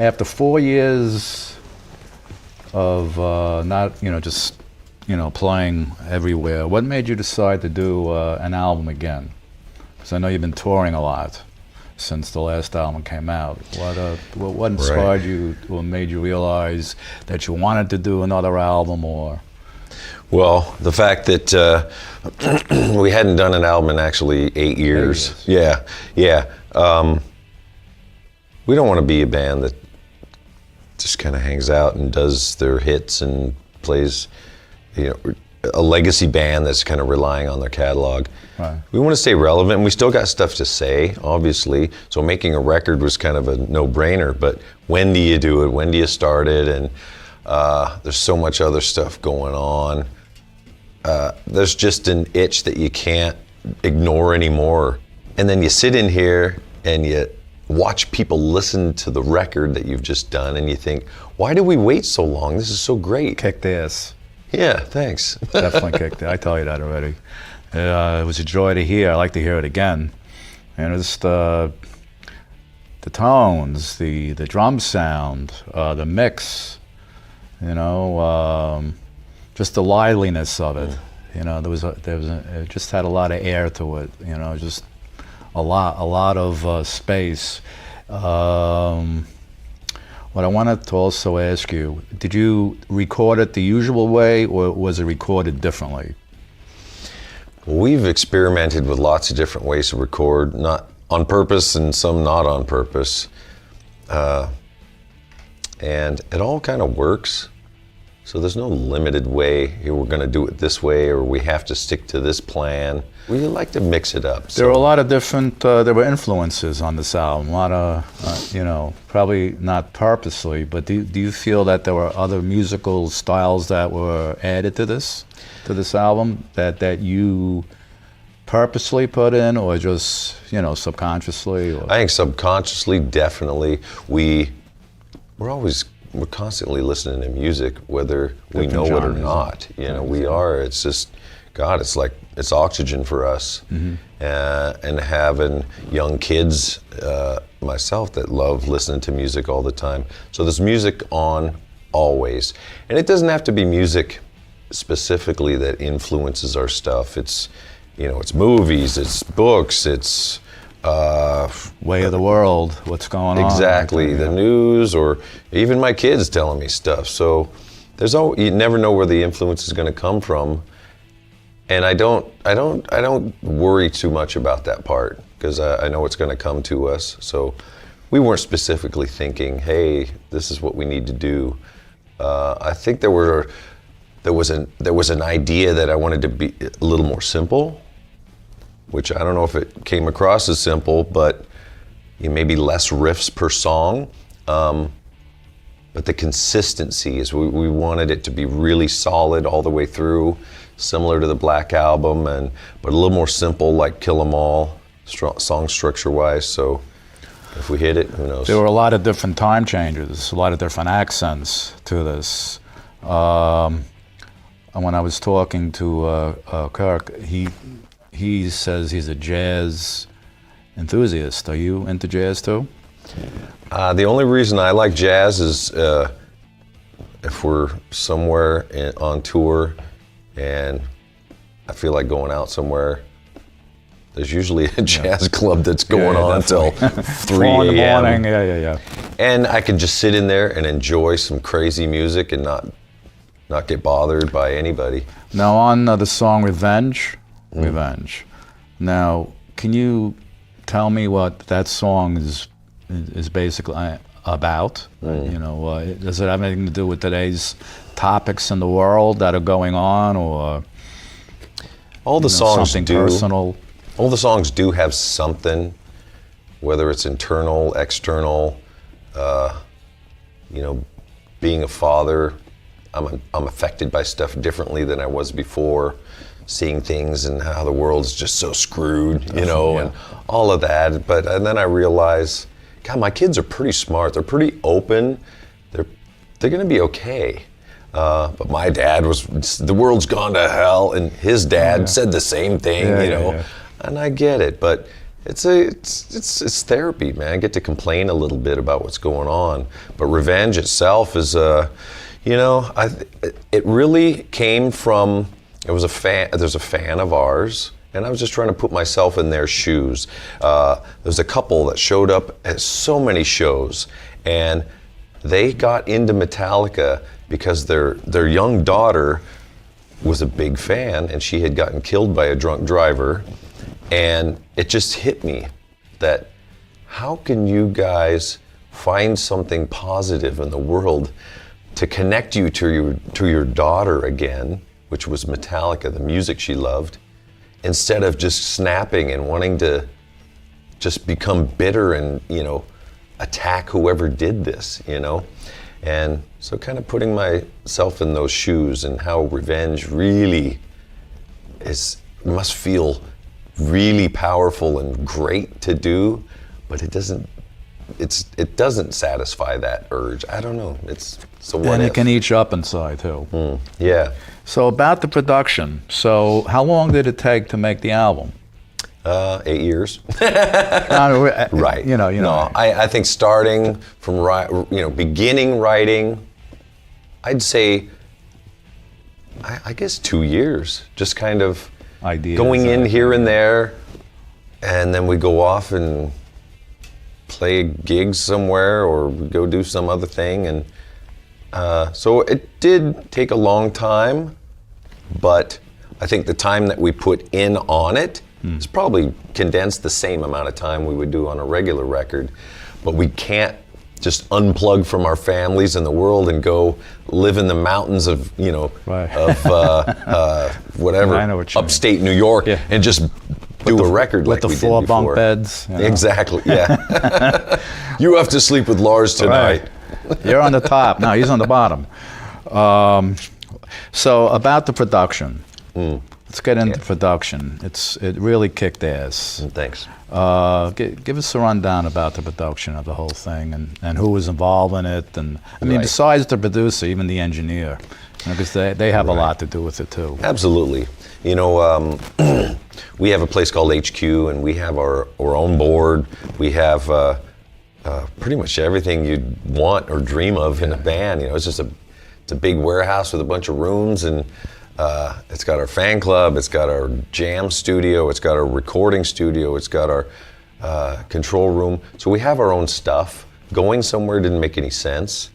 after 4 years of not, just, playing everywhere, what made you decide to do an album again? Because I know you've been touring a lot since the last album came out. What inspired you or made you realize that you wanted to do another album? Or well, the fact that we hadn't done an album in actually 8 years. Yeah. We don't want to be a band that just kind of hangs out and does their hits and plays, a legacy band that's kind of relying on their catalog. Right. We want to stay relevant, and we still got stuff to say, obviously. So making a record was kind of a no-brainer, but when do you do it? When do you start it? And there's so much other stuff going on. There's just an itch that you can't ignore anymore. And then you sit in here and you watch people listen to the record that you've just done, and you think, why did we wait so long? This is so great. Kicked ass. Yeah, thanks. Definitely kicked ass. I tell you that already. It was a joy to hear. I like to hear it again. And it's the tones, the drum sound, the mix, just the liveliness of it. It just had a lot of air to it. Just a lot of space. What I wanted to also ask you, did you record it the usual way, or was it recorded differently? We've experimented with lots of different ways to record, not on purpose and some not on purpose. And it all kind of works. So there's no limited way, here we're going to do it this way, or we have to stick to this plan. We like to mix it up. There were a lot of different, there were influences on this album, a lot of, probably not purposely, but do you feel that there were other musical styles that were added to this album that you purposely put in, or just, subconsciously? Or? I think subconsciously, definitely. We're constantly listening to music, whether we know it or not. We are. It's just, God, it's oxygen for us. Mm-hmm. And having young kids, myself, that love listening to music all the time. So there's music on always. And it doesn't have to be music specifically that influences our stuff. It's, it's movies, it's books, it's way of the world, what's going on. Exactly, the news, or even my kids telling me stuff. So you never know where the influence is going to come from, and I don't worry too much about that part, because I know it's going to come to us. So we weren't specifically thinking, hey, this is what we need to do. I think there was an idea that I wanted to be a little more simple, which I don't know if it came across as simple, but maybe less riffs per song. But the consistency is, we wanted it to be really solid all the way through, similar to the Black Album, but a little more simple, like Kill 'Em All, song structure-wise. So if we hit it, who knows? There were a lot of different time changes, a lot of different accents to this. And when I was talking to Kirk, he says he's a jazz enthusiast. Are you into jazz too? The only reason I like jazz is if we're somewhere on tour and I feel like going out somewhere, there's usually a jazz club that's going on until 3 a.m. in the morning. Yeah. And I can just sit in there and enjoy some crazy music and not get bothered by anybody. Now on the song Revenge. Now, can you tell me what that song is basically about? Does it have anything to do with today's topics in the world that are going on, or all the songs something personal? All the songs do have something, whether it's internal, external. Being a father, I'm affected by stuff differently than I was before. Seeing things and how the world's just so screwed, and all of that. And then I realize, God, my kids are pretty smart. They're pretty open. They're going to be okay. But my dad the world's gone to hell, and his dad said the same thing, And I get it. But It's therapy, man. I get to complain a little bit about what's going on, but revenge itself is it really came from, there's a fan of ours, and I was just trying to put myself in their shoes. There's a couple that showed up at so many shows, and they got into Metallica because their young daughter was a big fan, and she had gotten killed by a drunk driver. And it just hit me that how can you guys find something positive in the world to connect you to your daughter again, which was Metallica, the music she loved, instead of just snapping and wanting to just become bitter and, attack whoever did this, And so kind of putting myself in those shoes and how revenge really must feel really powerful and great to do, but it doesn't satisfy that urge. I don't know. And it can eat you up inside too. Yeah. So about the production. So how long did it take to make the album? 8 years. Right. No, I think starting from beginning writing, I'd say, I guess 2 years. Just kind of ideas, going in here and there, and then we go off and play gigs somewhere, or we go do some other thing, and so it did take a long time, but I think the time that we put in on it is probably condensed the same amount of time we would do on a regular record, but we can't just unplug from our families and the world and go live in the mountains of, whatever, I know what you upstate New York, and just do a record like we did before. With the 4 bunk beds. Exactly, yeah. You have to sleep with Lars tonight. Right. You're on the top. No, he's on the bottom. So about the production. Let's get into production. It really kicked ass. Thanks. Give us a rundown about the production of the whole thing and who was involved in it. And I mean, besides the producer, even the engineer, because they have a lot to do with it too. Absolutely. We have a place called HQ, and we have our own board. We have pretty much everything you'd want or dream of in a band. It's a big warehouse with a bunch of rooms, and it's got our fan club, it's got our jam studio, it's got our recording studio, it's got our control room. So we have our own stuff. Going somewhere didn't make any sense.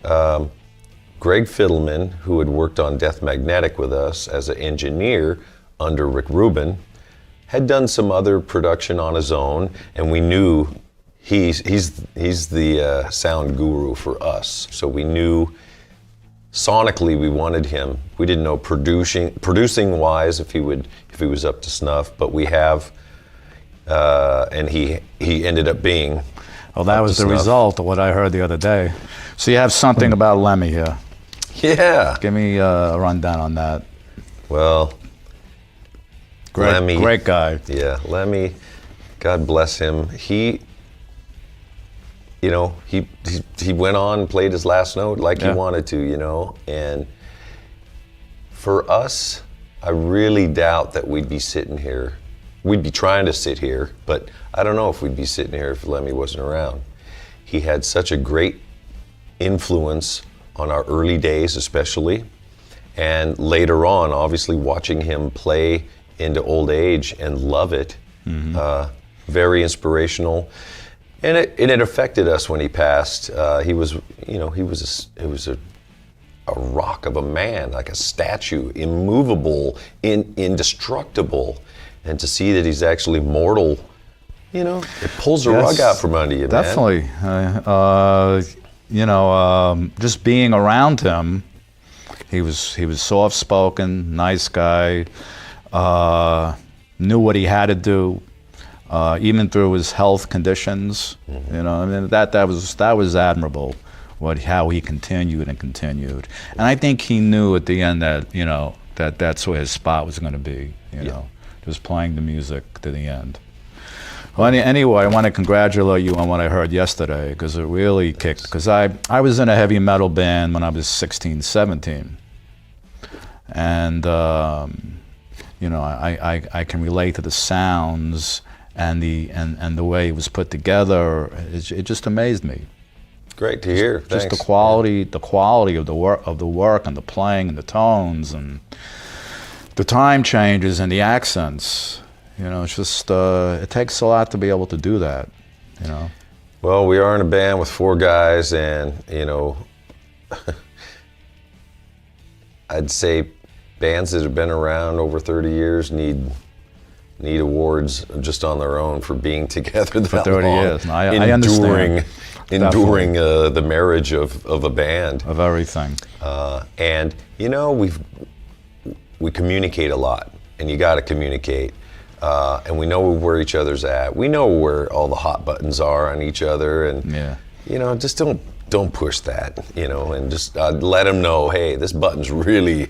Greg Fiddleman, who had worked on Death Magnetic with us as an engineer under Rick Rubin, had done some other production on his own, and we knew he's the sound guru for us. So we knew sonically we wanted him. We didn't know producing wise if he was up to snuff, but we have, and he ended up being. Well, that was the result of what I heard the other day. So you have something about Lemmy here. Yeah. Give me a rundown on that. Well, Lemmy, great guy. Yeah, Lemmy, God bless him. He went on and played his last note like he wanted to, and for us, I really doubt that we'd be sitting here. We'd be trying to sit here, but I don't know if we'd be sitting here if Lemmy wasn't around. He had such a great influence on our early days, especially, and later on, obviously watching him play into old age and love it, very inspirational. And it affected us when he passed. He was a rock of a man, like a statue, immovable, indestructible. And to see that he's actually mortal, it pulls the rug out from under you, definitely. man. Just being around him, he was soft-spoken, nice guy, knew what he had to do. Even through his health conditions, that was admirable. How he continued. And I think he knew at the end that that's where his spot was going to be. Just playing the music to the end. Well, anyway, I want to congratulate you on what I heard yesterday, because it really kicked. Because I was in a heavy metal band when I was 16, 17, and I can relate to the sounds and the way it was put together, it just amazed me. Great to hear. Just Thanks. the quality of the work and the playing and the tones and the time changes and the accents. You know, it's just it takes a lot to be able to do that. You know. Well, we are in a band with 4 guys, and you know, I'd say bands that have been around over 30 years need awards just on their own for being together that For 30 long, years. No, I understand. enduring the marriage of a band. Of everything. And you know, we communicate a lot, and you got to communicate. And we know where each other's at. We know where all the hot buttons are on each other, and you know, just don't push that. You know, and just let them know, hey, this button's really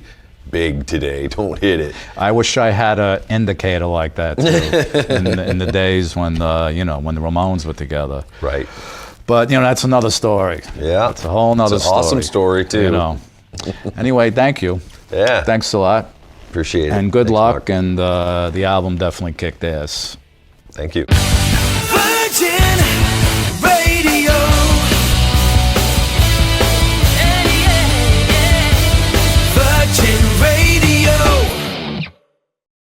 big today. Don't hit it. I wish I had an indicator like that too, in the days when you know, when the Ramones were together. Right. But you know, that's another story. Yeah. It's a whole nother It's an awesome story too. You know. Anyway, thank you. Yeah. Thanks a lot. Appreciate it. And good Thanks, luck. Mark. And the album definitely kicked ass. Thank you.